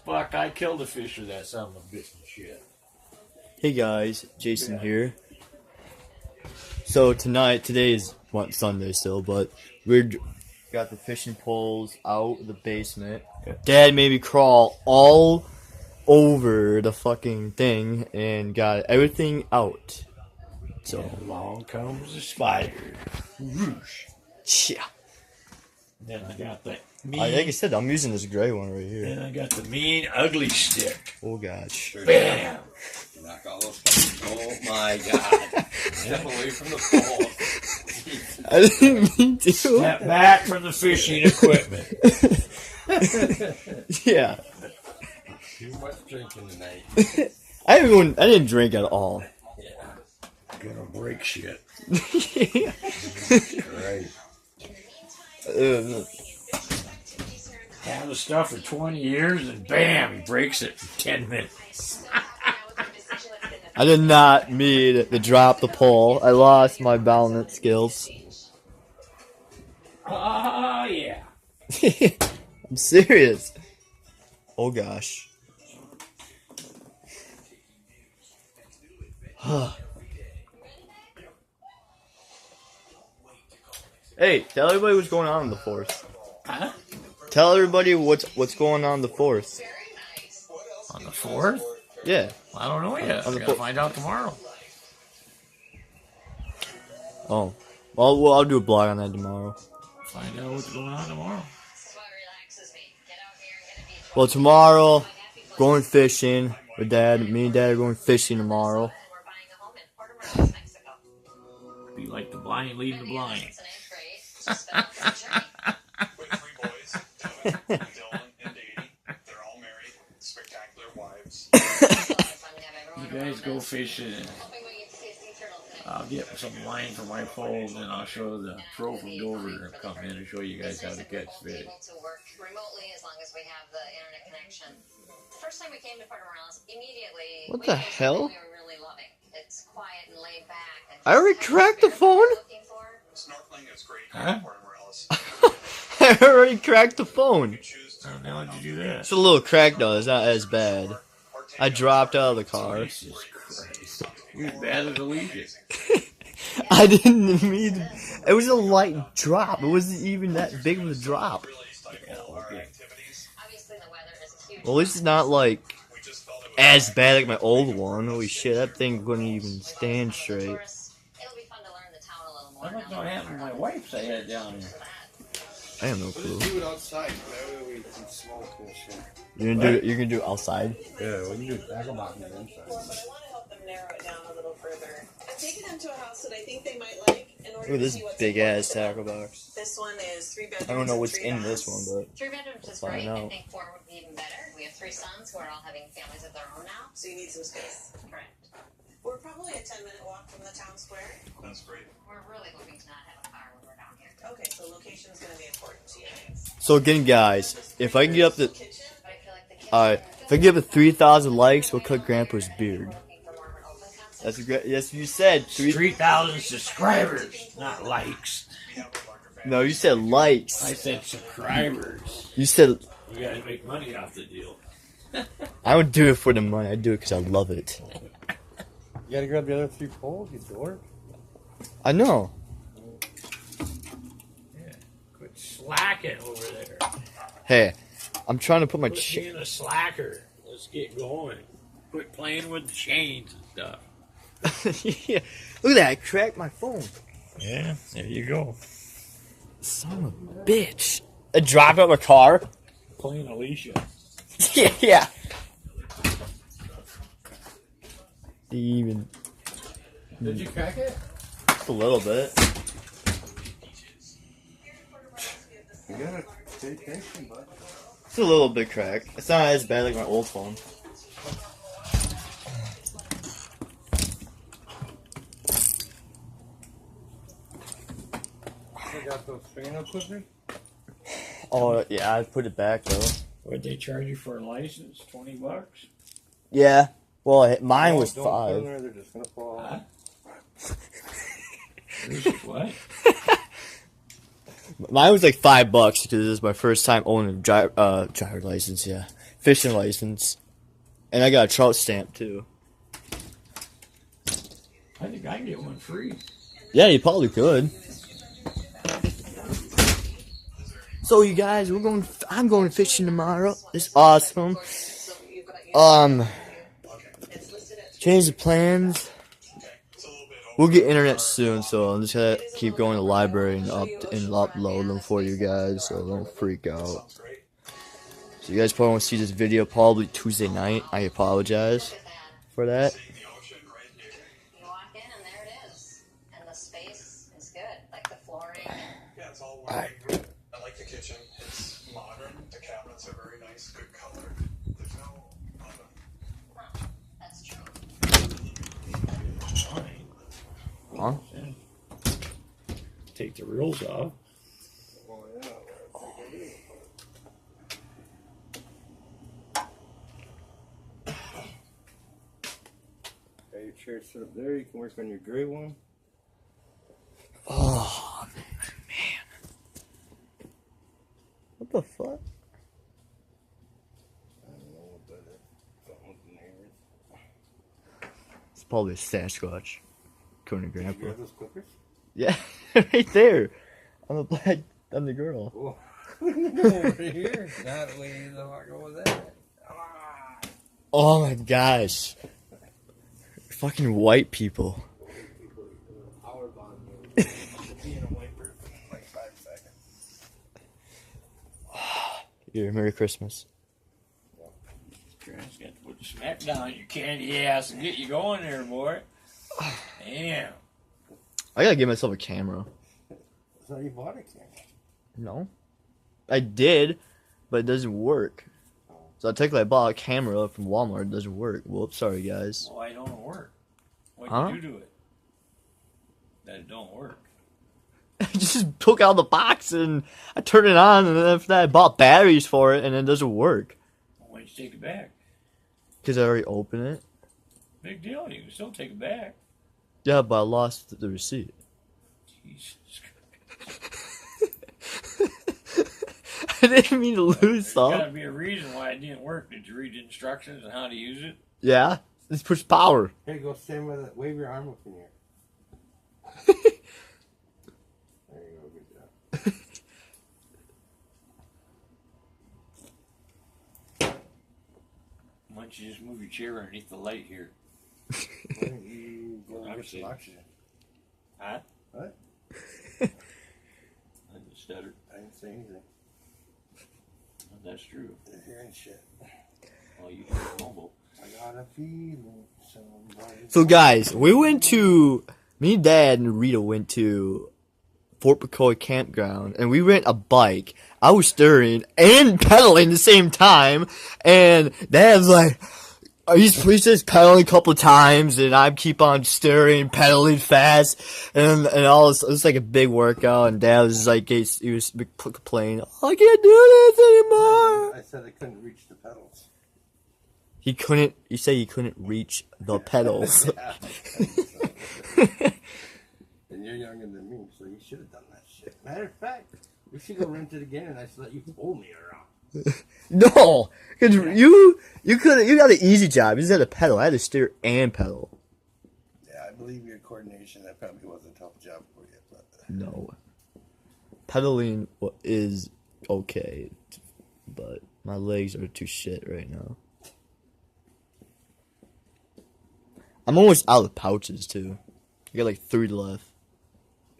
Fuck, I killed a fish with that son of a bitch and shit. Hey guys, Jason here. So today is Sunday still, but got the fishing poles out of the basement. Dad made me crawl all over the fucking thing and got everything out. So And along comes the spider. Whoosh. yeah. Then I got the Like I said, I'm using this gray one right here. Then I got the mean ugly stick. Oh gosh. Bam! Knock all those fucking. Oh my god. Step away from the pole. I didn't mean to. Step back from the fishing equipment. Yeah. Too much drinking tonight. I didn't drink at all. Yeah. Gonna break shit. Yeah. Right. Have the stuff for 20 years and bam, he breaks it in 10 minutes. I did not mean to drop the pole. I lost my balance skills. Oh, yeah. I'm serious. Oh gosh. Hey, tell everybody what's going on in the forest. Huh? Tell everybody what's going on in the forest. On the 4th? Yeah. I don't know yet. On I'm the going to 4th. find out tomorrow. Oh. Well, I'll do a blog on that tomorrow. Find out what's going on tomorrow. Well, tomorrow, going fishing with Dad. Me and Dad are going fishing tomorrow. Be like the blind leading the blind. With three boys, Dylan and Davey. They're all married, spectacular wives. You guys go fishing. I'll get some line for my pole, and I'll show the pro from Dover to come in and show you guys how to catch fish. Able to work remotely as long as we have the internet connection. The first time we came to Puerto Morales, immediately What we the found something hell? we were really loving. It's quiet and laid back. And I already just cracked the has spirit phone? we're looking for. Snorkeling is great Huh? in Puerto Morales. I already cracked the phone. Choose How the hell did you do that? It's a little crack though. It's not as bad. I dropped out of the car. Jesus Christ. You're as bad as a legion. I didn't mean. It was a light drop. It wasn't even that big of a drop. Obviously, the weather is a huge. Well, at least it's not like as bad like my old one. Holy shit, that thing couldn't even stand straight. It'll be fun to learn the town a little more. What the happened to my wife's I had down here? I have no clue. Do it outside. That way we can smoke and shit. You're gonna do it outside? Yeah, we can do tackle box on the inside. Well, but I want to help them narrow it down a little further. I've taken them to a house that I think they might like in order Look at to this see what's big important ass to them. tackle box. This one is 3 bedrooms. I don't know and what's 3 in this baths. one, 3 bedrooms is Find great. out. I think 4 would be even better. We have 3 sons who are all having families of their own now. So you need some space. Correct. We're probably a 10-minute walk from the town square. That's great. We're really hoping to not have a car when we're down here. Okay, so location's going to be important to you. So again, guys, if I can get up to Kitchen. But I feel like the kids if I can get up to 3,000 likes, we'll cut Grandpa's beard. are looking for more of an open concept. That's a great. Yes, you said 3,000 subscribers, not likes. No, you said likes. I said subscribers. You said You gotta make money off the deal. I don't do it for the money. I do it because I love it. You gotta grab the other 3 poles, you dork. I know. Yeah. Quit slacking over there. Hey, I'm trying to put my. Quit being a slacker. Let's get going. Quit playing with the chains and stuff. Yeah. Look at that! I cracked my phone. Yeah, there you go. Son of a bitch! I dropped out of my car. Playing Alicia. Yeah. Even Did you crack it? a little bit. You gotta pay attention, bud. It's a little bit cracked. It's not as bad like my old phone. You got those fingernail clippers? Oh yeah, I put it back though. What'd they charge you for a license? $20? Yeah. Well, mine was Don't put them 5. there, they're just gonna fall Huh? off. What? Mine was like $5 because this is my first time owning a driver license. Yeah. fishing license, and I got a trout stamp too. I think I can get one free. Yeah, you probably could. So you guys, I'm going fishing tomorrow. It's awesome. Change the plans. We'll get internet soon, so I'm just gonna keep going to the library and upload them for you guys, so don't freak out. So you guys probably won't see this video probably Tuesday night. I apologize for that. You walk in and there it is. And the space is good. Like the flooring. Yeah, it's all Alright. white. I like the kitchen. It's modern. The cabinets are very nice, good color. There's no oven. That's true. Huh? Take the reels off. Oh, yeah. Got your chair set up there. You can work on your gray one. Oh man, what the fuck? I don't know what that is. Something with the neighbors. It's probably a Sasquatch. Going to Did you Grandpa. grab those clippers? Yeah, right there. I'm the girl. Oh. Over here. Not way the fuck was that? Oh my gosh. Fucking white people. Power bond. Being a wiper for like 5 seconds. Here, Merry Christmas. Just got to put the smack down your candy ass and get you going there, boy. Damn. I gotta give myself a camera. So you bought a camera? No. I did, but it doesn't work. So technically I bought a camera from Walmart. It doesn't work. Whoops, sorry guys. Why don't it work? What Huh? did you do to it? That it don't work. I just took out the box and I turned it on, and then after that I bought batteries for it, and it doesn't work. Why don't you take it back? Because I already opened it. Big deal. You can still take it back. Yeah, but I lost the receipt. Jesus I didn't mean to lose There's got to some. be a reason why it didn't work. Did you read the instructions on how to use it? Yeah, let's push power. Here, go stand with it. Wave your arm up in here. There you go. Good job. Why don't you just move your chair underneath the light here? Why don't you go get some oxygen? Huh? What? I just stuttered. I didn't say anything. That's true. They're hearing shit. Well, you hear it mumble. I got a feeling somebody. So guys, me, Dad, and Rita went to Fort McCoy Campground, and we rent a bike. I was steering and pedaling at the same time, and Dad's like, he's just pedaling a couple of times, and I keep on steering, pedaling fast, and all this. It was like a big workout, and Dad was like, he was complaining, oh, I can't do this anymore. I said I couldn't reach the pedals. He said he couldn't reach the pedals. Yeah. And you're younger than me, so you should have done that shit. Matter of fact, we should go rent it again, and I should let you pull me around. No, because you got an easy job. You just had to pedal. I had to steer and pedal. Yeah, I believe your coordination. That probably was a tough job for you, but No, pedaling is okay, but my legs are too shit right now. I'm almost out of pouches too. I got like 3 left.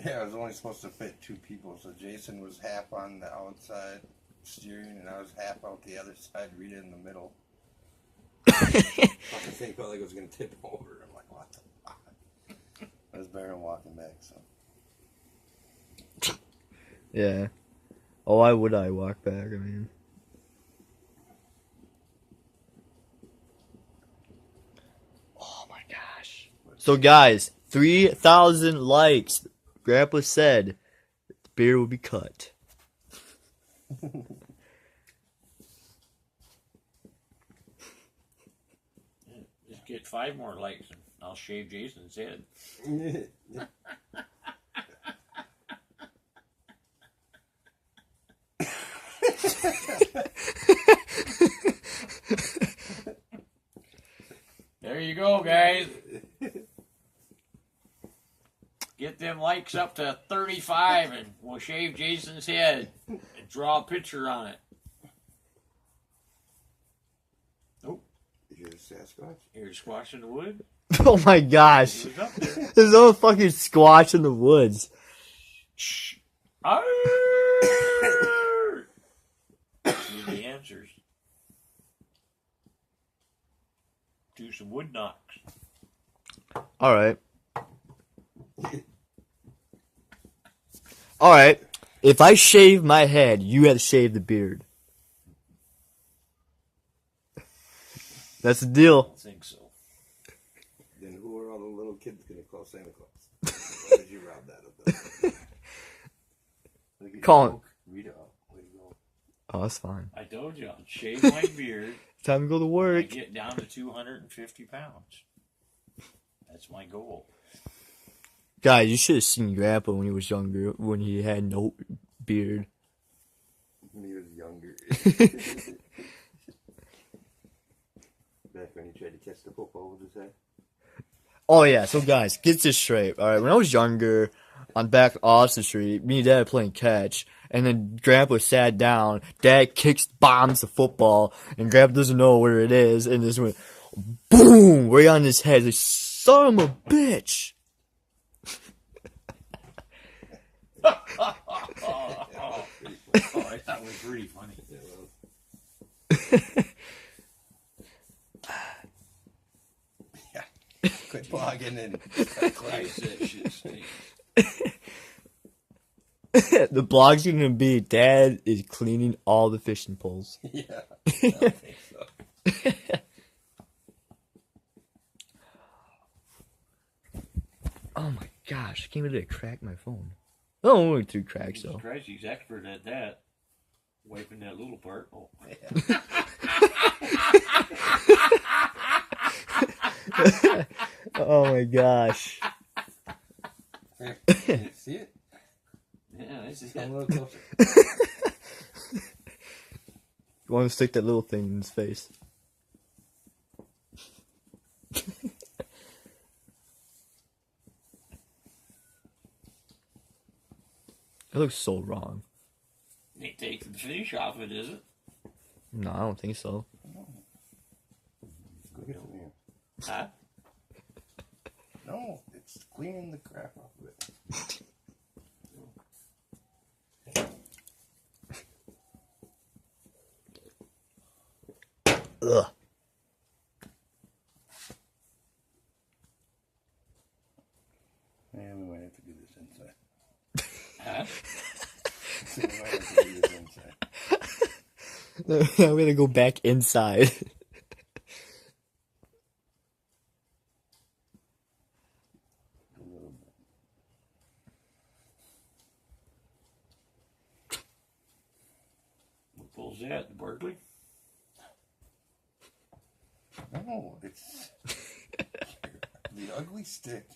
yeah, I was only supposed to fit 2 people, so Jason was half on the outside steering, and I was half out the other side, Rita in the middle. Fucking thing felt like it was gonna tip over. I'm like, what the fuck? I was better than walking back, so. Yeah. Oh, why would I walk back? I mean. Oh my gosh. So guys, 3,000 likes. Grandpa said the beard will be cut. Just get 5 more likes and I'll shave Jason's head. go, guys. Get them likes up to 35 and we'll shave Jason's head and draw a picture on it. Nope. You're a Sasquatch? Here's squash in the wood. Oh my gosh. It was up there. There's no fucking squash in the woods. Shh. Arr! Here's the answers. Do some wood knocks. Alright. Alright. If I shave my head, you have to shave the beard. That's the deal. I think so. Then who are all the little kids going to call Santa Claus? Why did you round that up? Look at Colin. your book. Read it out. Way to go. Oh, that's fine. I told you, I'll shave my beard. Time to go to I work. get down to 250 pounds. That's my goal. Guys, you should have seen Grandpa when he was younger, when he had no beard. When he was younger. Back when he tried to catch the football with his head. Oh yeah, so guys, get this straight. Alright, when I was younger, on back Austin Street, me and Dad were playing catch, and then Grandpa sat down, Dad kicks, bombs the football, and Grandpa doesn't know where it is, and just went, boom, right on his head. Like, son of a bitch. Oh, that was pretty funny. Yeah. Quit blogging and Christ, that shit stinks. The blog's gonna be Dad is cleaning all the fishing poles. yeah. I don't think so. Oh my gosh, I can't believe I cracked my phone. Oh, only 3 cracks Jesus though. Christ, he's expert at that. Wiping that little part. Oh, Oh my gosh. Here, can you see it? yeah, this is Come a little closer. You want to stick that little thing in his face. It looks so wrong. Ain't taking the finish off it, is it? No, I don't think so. Go get over here. Huh? No, it's cleaning the crap off of it. Ugh. Yeah, we might have to do this inside. Huh? We might have to do this inside. I'm gonna go back inside. A little bit. What pole's that? The Berkeley? No, it's the ugly stick.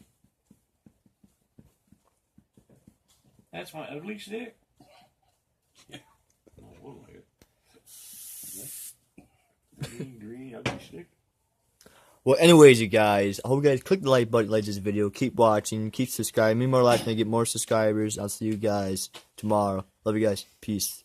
That's my ugly stick? Yeah. Oh, what am I? Green, ugly stick? Well, anyways, you guys, I hope you guys click the like button, like this video, keep watching, keep subscribing. Me more likely to get more subscribers. I'll see you guys tomorrow. Love you guys. Peace.